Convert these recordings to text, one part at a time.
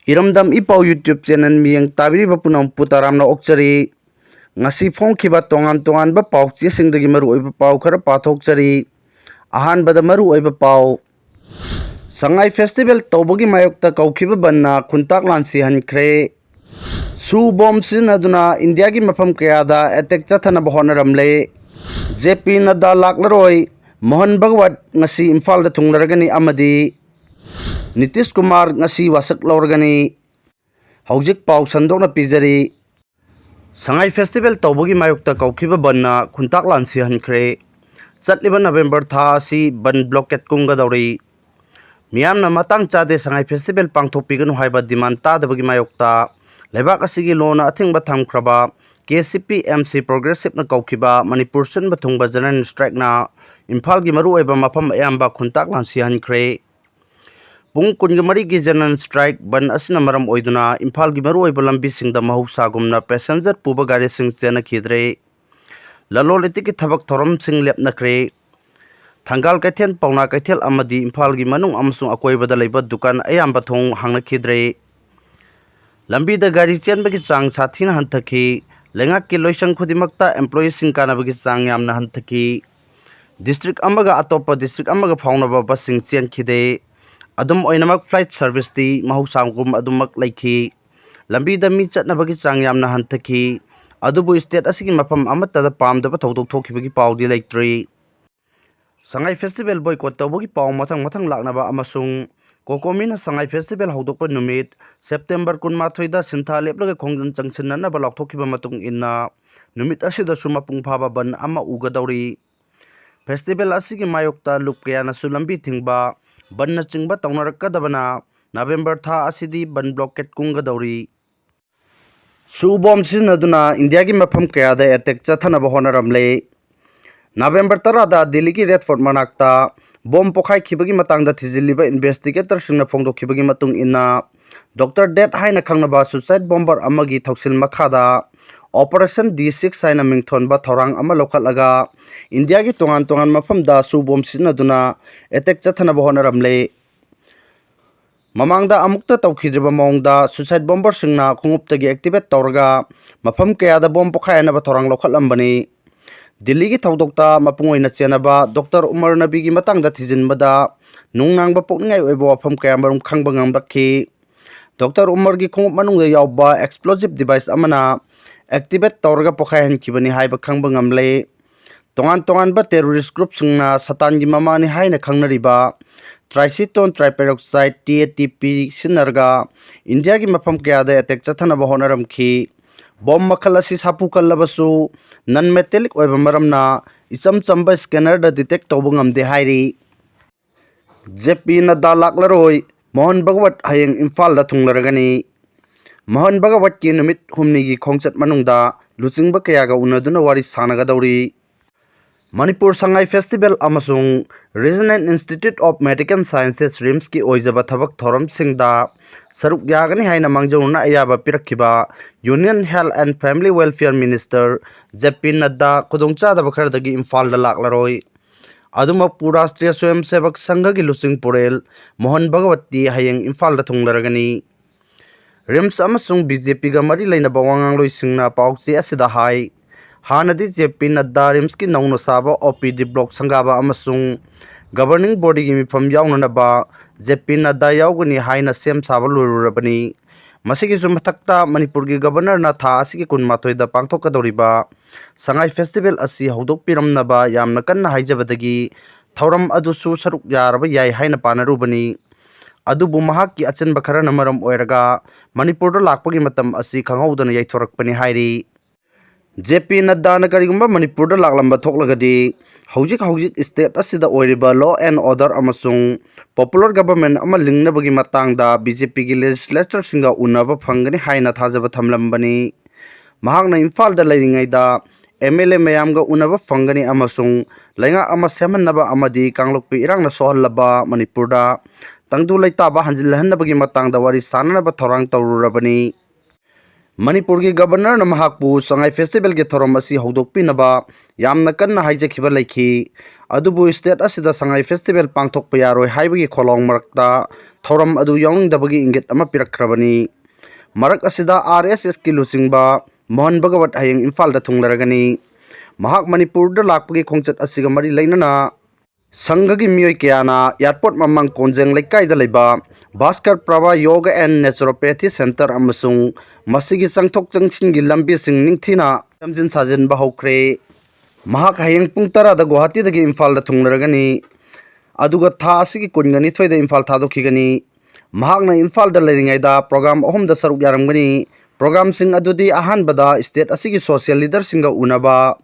Iramdam ipau YouTube channel miyang tabiriba punam putaramna okchari ngasi phongkhiba tongan ba pau chesingdagi maru oiba pau khara pathokchari ahanbada maru oiba pau Sangai Festival tawbagi mayokta kaukhiba banna khuntak lansi hankhre su bom sinaduna India gi mafam kayada attack chathana bahona ramle JP Nadda laklaroi Mohan Bhagwat ngasi Imphal da thunglaragani amadi Nitish Kumar ngasi wasak lauragani hawjik pau sandokna pijari Sangai Festival tawbagi mayokta kaukhiba banna khuntak lansi hankhre chatliba November tha si ban blockade kunga dawri miyamna matang chade Sangai Festival pangthokpiganu haiba demand tadabagi mayokta lebak asigi lona athingba thamkhraba KCP MC Progressive na kaukhiba Manipur sun bathungba general strike na Imphal gi maru oiba mafam ayamba khuntak lansi hankhre Pung kungamari gi general strike ban asina maram oiduna Imphal gi maru oiba lambi singda mahuksa gumna passenger puba gari sing chena khidre lalol etiki thabak thoram sing lepna kre Thangal kaithen pauna kaithel amadi Imphal gi manung amasung akoibada leiba dukan ayamba thong hangna khidre lambi da gari chenbagi chang sathina hanthaki lengak ki loisang khudimakta employees sing kanabagi chang yamna hanthaki district amaga atopa district amaga faunaba basing chen khide adum oinamak flight service ti mahusangum adumak laiki lambi da mi chatnabagi chang yamna hanthaki adubu state asigi mafam amata da pamdaba thodok thokhibagi paudi leitri Sangai Festival boycott tawbagi paw mathang laknaba amasung Kokomina Sangai Festival haudokpa numit September 12 da sintha leplaga khongjan changsinna ba lakthokiba matung inna numit asida suma pung phaba ban ama ugadawri Festival asigi mayokta lupkaya na sulambi thingba banna chingba tawnarakadabana November tha asidi ban blockade kungadawri Subom sinaduna India gi mafam kaya da attack chathanaba honaramle November 10 da Delhi gi Red Fort manakta bom pokhai khibagi matangda thijiliba investigator singna phongdokhibagi matung inna Dr. Det haina khangnaba suicide bomber amagi thoksil makhada Operation D6 haina mingthonba thorang ama lokhalaga India gi tongan mafamda su bom sinaduna attack chathanaba honaramle Mamangda amukta tawkhijaba mongda suicide bomber singna khunguptagi activate tawraga mafam kayada bom pokhai na ba thorang lokhalambani Delhi gi thaudokta mapungoi na chenaba Dr. Umar Nabi gi matangda thijinbada nungnangba pokningai oibo wafam kaya marum khangba ngambakhi Dr. Umar gi khungup manungda yawba explosive device amana activate tawraga pokhai hankibani haiba khangba ngamle tongan ba terrorist group singna satan gi mamani haina khangnariba tricyclone triperoxide TATP sinarga India gi mafam kaya da attack chathana ba honaramkhi bom makhala si sapu kallabasu non metallic oiba maramna isam chamba scanner da detect tawbu ngamde hairi JP Nadda laklaroi Mohan Bhagwat hayeng Imphal da thunglaragani Mohan Bhagwat ki numit humni gi khongchat manungda luchingba kayaga unaduna wari sanagadawri Manipur Sangai Festival amasung Regional Institute of Medical Sciences RIMS ki oijaba thabak thoram singda saruk yagani haina mangjauna ayaba pirakhiba Union Health and Family Welfare Minister JP Nadda kudongcha da bakhardagi Imphal da laklaroi aduma Rashtriya Swayam Sevak Sangha gi lusing purel Mohan Bhagwati hayeng Imphal da thunglaragani RIMS amasung BJP ga mari laina bawangang loisingna pauchi asida hai Hanadi JP Nadda RIMS ki nauna saba OPD block sangaba amasung governing body gi mifam yauna ba JP Nadda yaugani haina sem saba lururabani masigi sumathakta Manipur gi governor na tha asigi kunmathoi da pangthokadoriba Sangai Festival asi haudok piramna ba yamna kanna haijabadagi thauram adusu saruk yaraba yai haina panarubani adubu mahakki achenba kharana maram oiraga Manipur da lakpagi matam asi khanghaudana yaithorakpani hairi JP Nadda na karigumba Manipur da laklamba thoklagadi hawjik state asida oiriba law and order amasung popular government ama lingnabagi matangda BJP gi legislature singa unaba phangani haina thajaba thamlambani mahakna Imphal da leiringaida MLA mayamga unaba phangani amasung lainga ama semannaba amadi kanglokpi irangna sohallaba Manipur da tangdu leitaba hanjilhannabagi matangda wari sananaba thorang tawrurabani Manipur gi governor na mahakpu Sangai festival gi thorom asi hodokpinaba yamna kanna haijekhiba leikhi adubu state asida Sangai festival pangthokpa yaroi haibagi kholong marakta thorom adu yawningdabagi ingit ama pirakhrabani marak asida RSS ki lusingba Mohan Bhagawat hayeng Imphal da thunglaragani mahak Manipur da lakpagi khongchat asiga mari leinana Sangha gi miyoi kayana airport mamang konjeng lekai da leba Bhaskar Prabha Yoga and Naturopathy Center amasung masigi changthok changchin gi lambi sing ningthina tamjin sajin ba hokre mahak hayeng pung tara da Guwahati da gi Imphal da thunglaragani aduga tha asigi kungani thoida Imphal thadokhigani mahak na Imphal da leiringai da program ahum da saruk yaramgani program sing adudi ahanbada state asigi social leader singa unaba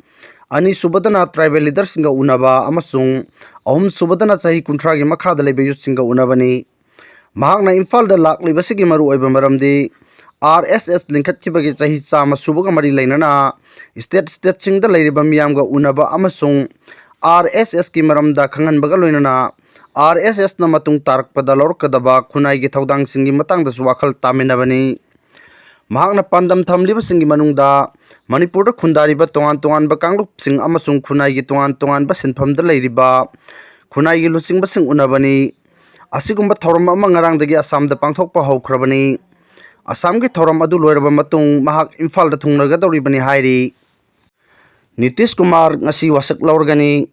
Ani subadana tribal leader singa unaba amasung ahum subadana chahi kunthra gi makha da lebe youth singa unabani mahakna Imphal da lakliba sigi maru oiba maramdi RSS linkhat kibagi chahi chama subaga mari leinana state sing da leiriba miyamga unaba amasung RSS ki maramda khangan baga loinana RSS na matung tarakpada lorkadaba khunai gi thodang singi matang da wakhal taminabani mahakna pandam thamliba singi manungda Manipur da khundariba tongan ba kanglup sing amasung khunai gi tongan ba sinpham da leiriba khunai gi lusing ba sing unabani asigumba thoram ama ngarang dagi Assam da pangthokpa haukrabani Assam gi thoram adu loiraba matung mahak Imphal da thungnaga doribani hairi Nitish Kumar ngasi wasak laurgani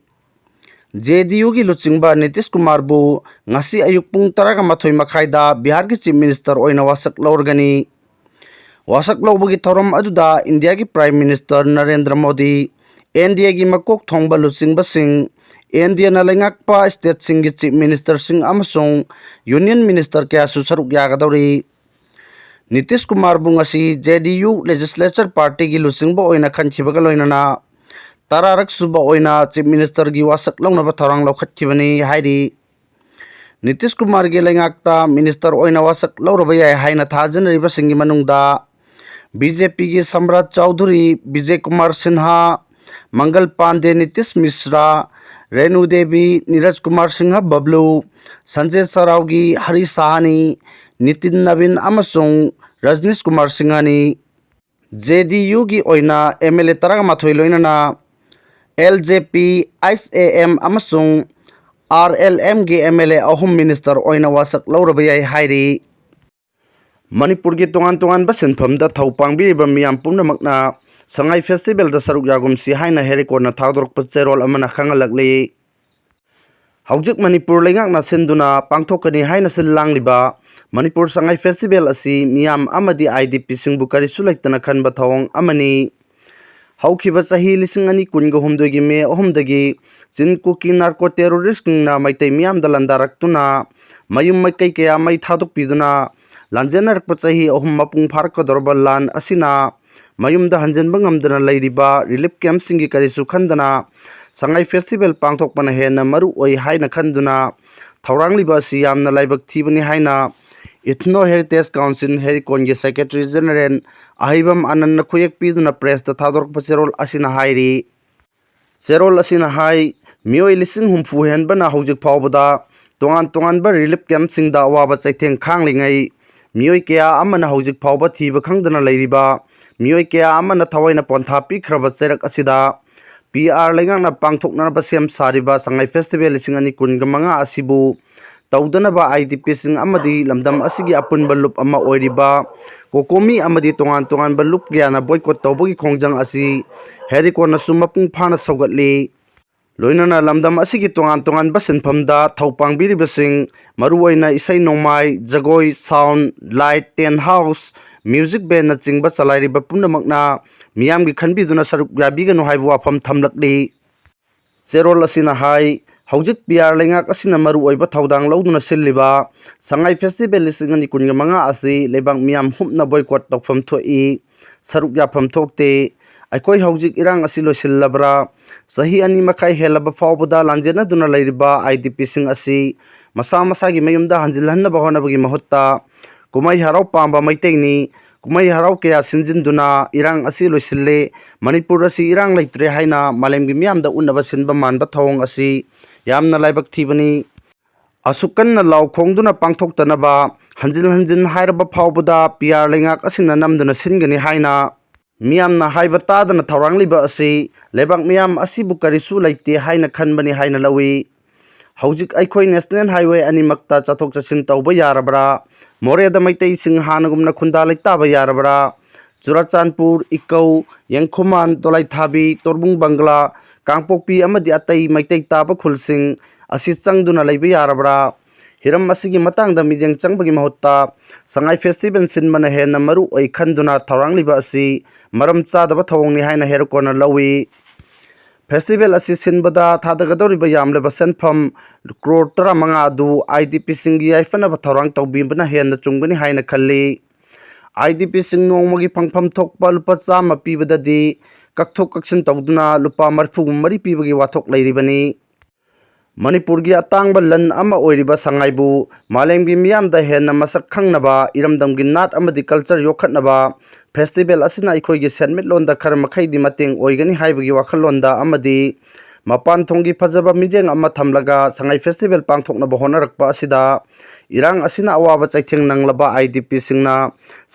JDU gi luchingba Nitish Kumar bu ngasi ayuk pung 12 makhaida Bihar gi chief minister oina wasak laurgani wasak lobagi thoram aduda India gi Prime Minister Narendra Modi India gi makok thongba luchingba sing India na lengakpa state sing gi chief minister sing amasung union minister kya su saruk yagadori Nitish Kumar bungasi JDU legislature party gi luchingba oina khanchibaga loinana tararak suba oina chief minister gi wasak longnaba thorang lokhatkibani hairi Nitish Kumar gi lengakta minister oina wasak loraba yai haina thajanariba singi manungda BJP की सम्राट चौधरी विजय कुमार सिन्हा मंगल पांडे नीतीश मिश्रा रेणु देवी नीरज कुमार सिंह बबलू संजय सरावगी हरी साहनी नितिन नवीन अमसुंग Rajneesh Kumar Singhani JDU की ओइना MLA तरग माथोई लोइनना LJP ISAM अमसुंग RLM की MLA अहुम मिनिस्टर ओइना वासक लौरबयाई हाइरी Manipur gi tongan ba sinpham da thau pangbiriba miyam pumnamakna Sangai festival da saruk yagumsi haina herikor na thadorokpa cherol amana khangalakli Haujik Manipur lengakna sinduna pangthokani haina sillangliba Manipur Sangai festival asi miyam amadi IDP singbu karisu laitana khanba thawong amani Haukiba chahi 2019 gi me ohumdagi Chinkuki narco terrorist na maitai miyam da landaraktuna mayum maikai kaya mai thadok piduna Lanjenar pachahi ahum mapung pharka dorba lan asina mayumda hanjenba ngamdana leiriba relief camp singi karisu khandana Sangai festival pangthokpana hena maru oi haina khanduna thaurangliba si yamna laibak thibani haina Ethno Heritage Council Herikon gi Secretary General Ahibam Anand khuyek piduna press da thadorpa cherol asina hairi cherol asina hai mioi lising humfu henbana hojik phawbada tongan ba relief camp singda awaba chaitheng khanglingai Miyoi kaya amana hojik phawba thiba khangdana leiriba miyoi kaya amana thawaina pontha pikhraba cherak asida PR lengangna pangthokna ba sem sariba Sangai festival 2025 asibu tawdana ba IDP sing amadi lamdam asigi apunba lup ama oiriba kokomi amadi tongan ba lup gyana boycott tawbagi khongjang asi herikona sumapung phana saugatli Loinana lamdam asigi tongan ba sinphamda thawpangbiri basing maruoina isai nongmai jagoi sound light tent house music band na chingba chalairi ba pumnamakna miyam gi khanbiduna saruk yabiganu haibu wafam thamlakli cherol asina hai haujik PR lengak asina maruoiba thaudang loduna silliba Sangai festival 2025 asi lebang miyam humna boycott tawfam thoi saruk yafam thokte Aikoi haujik irang asilo sillabra sahi ani makai helaba fawbada lanjena duna leiriba IDP sing asi masa gi mayumda hanjilhanna bahona bagi mahutta kumai harau pamba maitengni kumai harau kaya sinjinduna irang asilo sille Manipur asi irang leitre haina malemgi miyamda unnaba sinba manba thawong asi yamna laibak thibani asukanna law khongduna pangthoktanaba हंजिन हंजिन हाइरब फाउबदा PR लेंगाक असिना नमदुना सिनगनी हाइना मियामना हाइबा तादना थौरांगलिबा असि लेबाक मियाम असिबु करिसु लैते हाइना खनबनी हाइना लवी हौजिक अखोई नेशनल हाईवे अनिमक्ता चथोक चसिन तौबा यारबरा मोरेदा मैतई सिंह हानगुमना खुंदा लैताबा यारबरा चुराचानपुर इकौ यंखुमान तोलाइथाबी तोरबुंग बंगला कांगपोकपी अमदि अतई मैतई ताबा खुलसिंग असि चंगदुना लैबा यारबरा हिरम असिगी मतंगदा मिजेंग चंगबगी महत्ता संगाई फेस्टिवल सिनमना हेना मरु ओइ खंदुना थौरांगलिबा असि मरम चादबा थौंगनि हाइना हेरकोना लवी फेस्टिवल असि सिनबदा थादगदौरिबा यामलेबा सेनफम क्रोर 15 अदु आईडीपी सिंगी याइफनबा थौरांग तौबीबना हेना चुंगनी हाइना खल्ली आईडीपी सिंग नोंमगी फंगफम थोकपा लुपा चामा पीबददी कक्थोक कक्सिन तौदुना लुपा 34 पीबगी वाथोक लैरिबनी मणिपुर की अतांग लन संगाइबू मालेम की मियामदा हेन्ना मसक खंगनबा इरमदम की नाट अमदी कल्चर योखटनबा फेस्टिवल असिना अखोइगी सेनमिटलोंदा खर मखैदी मतेंग ओइगनी हाइबगी वाखलोंदा अमदी मपान थोंगी फजबा मिजेंग अमा थमलगा संगाइ फेस्टिवल पांथोकनबा होनरकपा असिदा इरांग असिना अवाबा चैथेंग नंगलबा आईडीपी सिंगना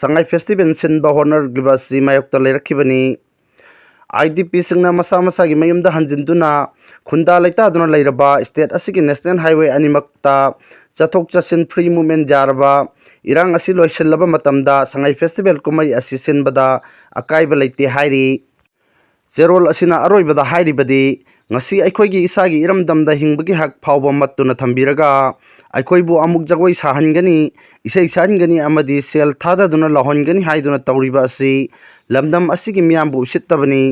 संगाइ फेस्टिवल सिनबा होनरगिबा सि मायोक्ता लेरखिबनी आईडीपी सिंगना मसा मसा की मयुमदा हंजिनदुना खुंदा लैतादुना लैरबा स्टेट असिगी नेशनल हाईवे अनिमक्ता चथोक चसिन फ्री मूवमेंट जारबा इरांग असि लोइसलबा मतमदा संगाइ फेस्टिवल कुमई असि सिनबदा अकाइबा लैते हाइरी जेरोल असिना अरोइबदा हाइरिबदी ngasi अखोइगी इसागी इरमदमदा हिंबगी हक फावबा मत्तुना थंबिरगा अखोइबु अमुक जगोई साहनगनी इसै साहनगनी अमदी सेल थादादुना लहनगनी हाइदुना तौरिबा असि लमदम असिगी मियामबु उसित्तबनी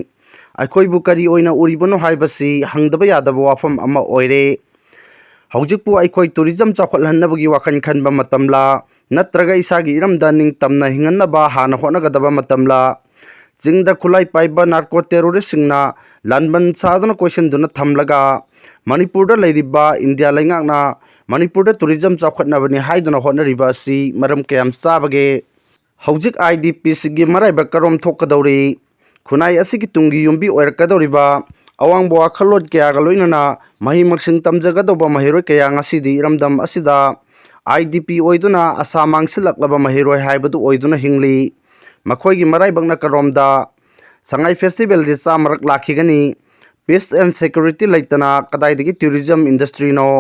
अखोइबु करी ओइना उरिबनो हाइबसी हंगदबा यादबा वाफम अमा ओइरे हौजिकपु अखोइ टूरिज्म चाखोलहन्नबगी वाखन खनबा मतमला नत्रगा इसागी इरमदा निंगतमना हिंगन्नबा हाना होनगदबा मतमला जिंगदा खुलाई पाइबा नार्को टेरोरिस्ट सिंगना लानबन सादना क्वेश्चन थमलगा मणिपुर लैरिबा इंडिया लैंगाकना मणिपुर टूरिज्म चाखोटनबनी हाइदुना होनरिबा असि मरम कयाम चाबगे हौजिक आईडीपी सिगी मराइबा करोम थोकदौरी खुनाई असिगी तुंगी युम्बी ओइरकदौरिबा अवांग वाखलोट कयागा लोइनना मही मक्सिंग तमजगदौबा महिरोय कया ngasiदी इरमदम असिदा आईडीपी ओइदुना आसा मांगसिलकलबा महिरोय हाइबदु ओइदुना हिंगली मखोइगी मराइबंगना करोमदा संगाइ फेस्टिवल दि चामरक लाखिगनी पीस एंड सिक्योरिटी लैतना कदाइदगी टूरिज्म इंडस्ट्री नो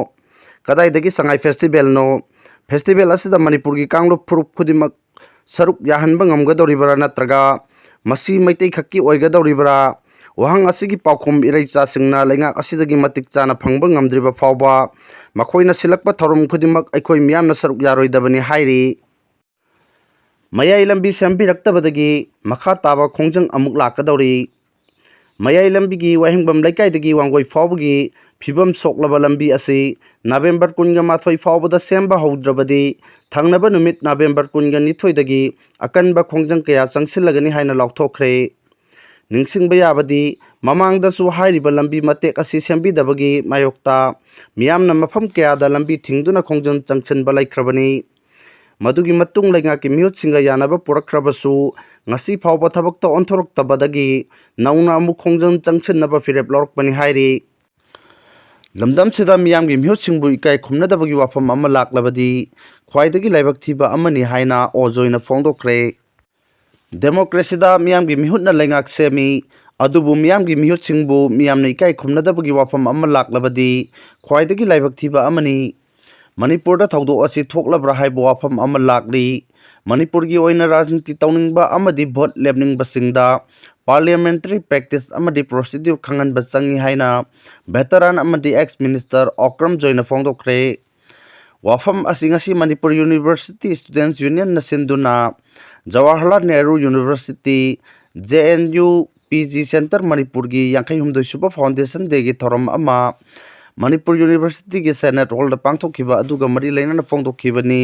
कदाइदगी संगाइ फेस्टिवल असिदा मणिपुर की कांगलुप फुरुप खुदिमक सरुक याहनबा ngamgadoribara natraga masi maitai khakki oigadoribara wahang asigi paukhum iraicha singna lengak asidagi matik chana phangba ngamdriba fawba makoina silakpa thorum khudimak aikoi miyamna saruk yaroidabani hairi mayai lambi sambiraktabadagi makha taba khongjang amuk lakadori mayai lambi gi wahingbam laikai wangoi fawbagi फिबम सोक्लबा लंबी असि नवेम्बर 18 फावबदा सेंबा हौद्रबदी थंगनबा नुमित नवेम्बर 19 दगी अकनबा खोंजंग कया चंगसिलगनी हाइना लाउथोखरे निंगसिंगबा याबदी ममांगदसु हाइरिबा लंबी मतेक असि सेंबिदबगी मायोक्ता मियामना मफम कयादा लंबी थिंगदुना खोंजंग चंगसिनबा लैख्रबनी मदुगी मतुंग लैंगा की mute सिंगा यानबा पुरख्रबसु ngasi फावबा थबकता ओंथोरक्तबदगी नौना अमु खोंजंग चंगसिनबा फिरेप लौरकबनी हाइरी लमदम सिदा मियाम की म्यूट सिंबु इकाय खुमनदबगी वाफम अमा लाक्लबदी ख्वाइदगी लाइबक थीबा अमनी हाइना ओजोइना फोंदोक्रे डेमोक्रेसीदा मियाम की म्यूटना लैंगाक सेमी अदुबु मियाम की म्यूट सिंबु मियामना इकाय खुमनदबगी वाफम अमा लाक्लबदी ख्वाइदगी लाइबक थीबा अमनी मणिपुर थौदो असि थोकलब्रा हाइबो वाफम अमा लाक्ली मणिपुर की ओइना राजनीति तौनिंगबा अमदी भोट लेबनिंगबसिंगदा पार्लियामेंटरी प्रैक्टिस अमदी प्रोसीड्यूर खंगनबा चंगी हाइना वेटरन अमदी एक्स मिनिस्टर ओक्रम जोइना फोंदोक्रे वाफम असिंगसी मणिपुर यूनिवर्सिटी स्टूडेंट्स यूनियन नसिंदुना Jawaharlal Nehru university JNU PG centre Manipur की 58 सुबा फाउंडेशन देगी थोरम अमा मणिपुर यूनिवर्सिटी की सेनेट हॉल पांथोखिबा अदुगा मरी लैना फोंदोखिबनी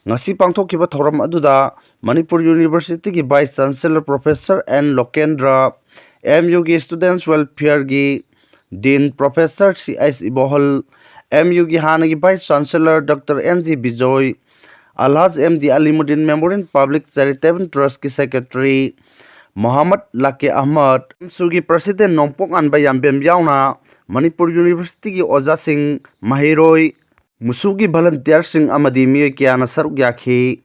ngasi pangthokiba thoram aduda manipur university ki vice chancellor professor N Lokendra MU ki students welfare ki dean professor CIS Ibohol MU ki hana ki vice chancellor Dr NG Bijoy Alhaj MD Alimuddin Memorial Public Charitable Trust ki secretary Muhammad Laki Ahmad MSU ki president Nongpok Anba Yambem yauna manipur university ki oja singh mahiroi musugi volunteersing amadi mioi kyana saruk yakhi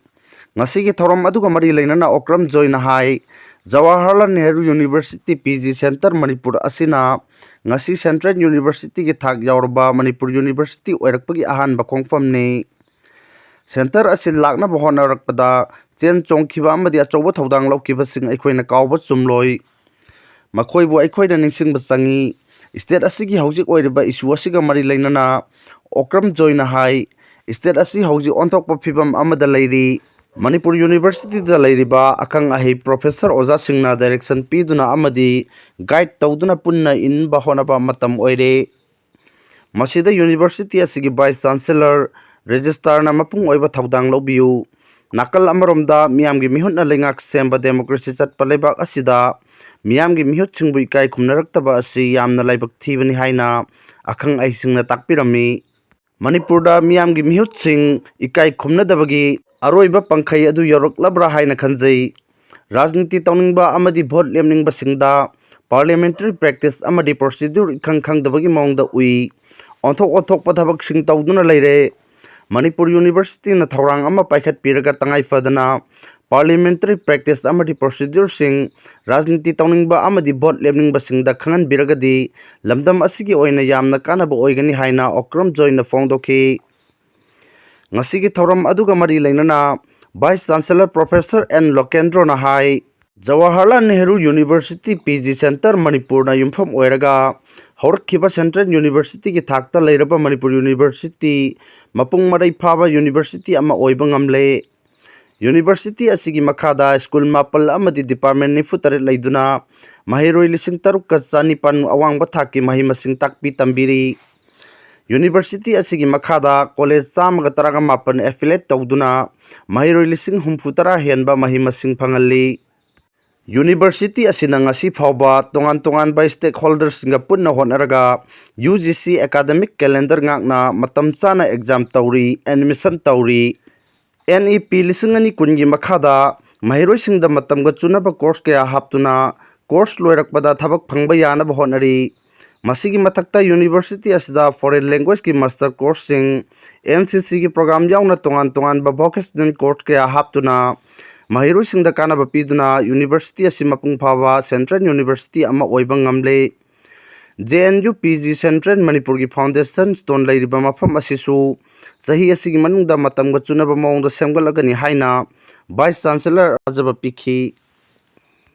ngasigi thorom aduga mari leinana okram joina hai Jawaharlal Nehru University PG Center Manipur asina ngasi Central University ki thak yaurba Manipur University oirakpagi ahan ba khongfam ni Center asin lakna ba honarakpada chen chongkhiba amadi achoba thodang laukiba sing aikhoina kawba chumloi makhoi bu aikhoina ningsing ba changi state asigi hojik oiriba issue asiga mari leinana okram joina hai state asi hojik onthokpa phibam amada leiri Manipur University da leiriba akang ahi professor Oza Singna direction piduna amadi guide tawduna punna in ba honaba matam oire masida university asigi vice chancellor registrar na mapung oiba thodang lobiu nakal amaromda miyamgi mihutna lengak semba democracy chatpa lebak asida miyamgi mihut chingbu ikai khumnaraktaba asi yamna laibak thibani haina akang ahi singna takpirami Manipurda miyamgi mihut sing ikai khumnadabagi aroiba pangkhai adu yoroklabra haina khanjai rajniti tawningba amadi vote lemningba singda parliamentary practice amadi procedure ikhang dabagi maungda ui onthok pathabak sing tawduna leire Manipur University na thorang ama paikhat piraga tangai fadana parliamentary practice amadi procedure sing rajniti tawningba amadi vote lemningba singda khangan biragadi lamdam asigi oina yamna kanaba oigani haina okram joina fongdoki ngasigi thoram aduga mari leinana Vice Chancellor Professor N. Lokendro na hai Jawaharlal Nehru University PG Center Manipur na yumpham oiraga horkhiba Central University ki thakta leiraba Manipur University mapung marai phaba university ama oiba ngamle University asigi makhada school mapal amadi department ni futare leiduna mahiroi lising taruk ka chanipan awangba thaki mahimasing takpi tambiri University asigi makhada college chamaga taraga mapan affiliate tawduna mahiroi lising humfutara henba mahimasing phangali University asina ngasi phawba tongan by stakeholders singa punna honaraga UGC academic calendar ngakna matam chana exam tawri admission tawri NEP lisingani kungi makhada mahiroi singda matamga chunaba course kaya haptuna course loirakpada thabak phangba yana ba honari masigi mathakta University asida foreign language ki master course sing NCC ki program yauna tongan ba vocational course kaya haptuna mahiroi singda kana ba piduna University asima pung phawa Central University ama oiba ngamle JNU PG Central Manipur ki foundation stone leiriba mafam asisu sahi asigi manungda matamga chunaba maungda semgalagani haina Vice Chancellor ajaba pikhi